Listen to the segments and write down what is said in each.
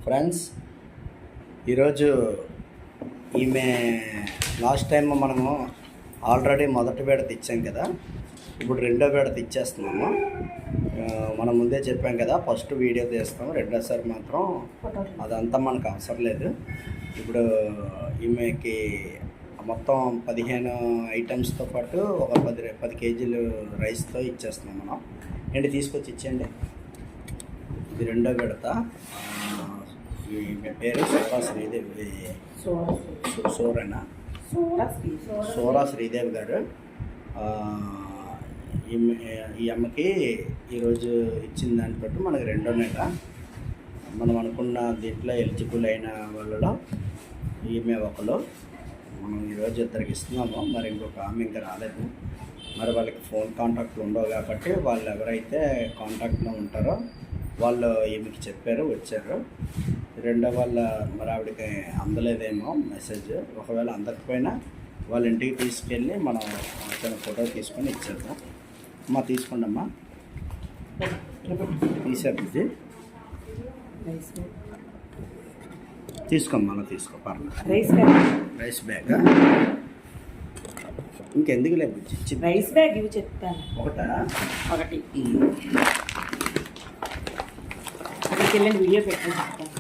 Friends, ఈరోజు ఈమె last time మనము ఆల్రెడీ మొదటి విడత ఇచ్చాం కదా, ఇప్పుడు రెండో విడత ఇచ్చేస్తున్నాము. మనం ముందే చెప్పాం కదా, ఫస్ట్ వీడియో తీస్తాం, రెండోసారి మాత్రం అదంతా మనకు అవసరం లేదు. ఇప్పుడు ఈమెకి మొత్తం 15 ఐటమ్స్తో పాటు ఒక 10 కేజీలు రైస్తో ఇచ్చేస్తున్నాం మనం. ఏంటి తీసుకొచ్చి ఇచ్చేయండి. ఇది రెండో విడత. ఈమె పేరు సోరా శ్రీదేవి, సోరా శ్రీదేవి గారు. ఈ అమ్మకి ఈరోజు ఇచ్చిన దాన్ని బట్టి మనకి రెండో నెల. మనం అనుకున్న దీంట్లో ఎలిజిబుల్ అయిన వాళ్ళలో ఈమె ఒకరు. మనం ఈరోజు ఇద్దరికి ఇస్తున్నాము. మరి ఇంకొక ఆమె ఇంకా రాలేదు. మరి వాళ్ళకి ఫోన్ కాంటాక్ట్లు ఉండవు కాబట్టి వాళ్ళు ఎవరైతే కాంటాక్ట్లో ఉంటారో వాళ్ళు ఈమెకి చెప్పారు, వచ్చారు. రెండో వాళ్ళ మరి ఆవిడకి అందలేదేమో మెసేజ్. ఒకవేళ అందకపోయినా వాళ్ళ ఇంటికి తీసుకెళ్ళి మనం చిన్న ఫోటో తీసుకొని ఇచ్చేద్దాం. అమ్మా తీసుకోండి అమ్మా, తీసారు ఇది తీసుకోమ్మా, అలా తీసుకో పర్లేదు. రైస్ బ్యాగ్ ఇంకెందుకు లేదు, రైస్ బ్యాగ్ ఇవి చెప్తాను. ఒకటి అక్కడికి వెళ్ళండి, వీడియో పెట్టండి చెప్తాను.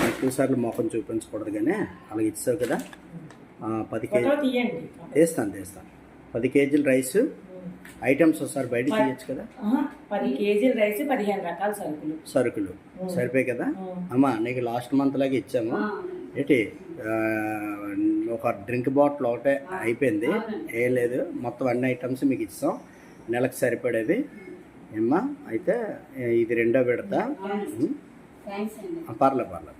ఎక్కువసార్లు మొఖం చూపించకూడదు కానీ అలాగే ఇచ్చావు కదా. 10 కేజీ తీస్తాను 10 కేజీలు రైస్ ఐటమ్స్ ఒకసారి బయట తీయచ్చు కదా. 10 కేజీల రైస్ 15 రకాల సరుకులు సరిపోయి కదా. అమ్మా నీకు లాస్ట్ మంత్ లాగా ఇచ్చాము. ఏంటి ఒక డ్రింక్ బాటిల్ ఒకటే అయిపోయింది, ఏం లేదు. మొత్తం అన్ని ఐటమ్స్ మీకు ఇస్తాం, నెలకు సరిపడేవి. ఏమ్మా అయితే ఇది రెండో విడత. పర్లేదు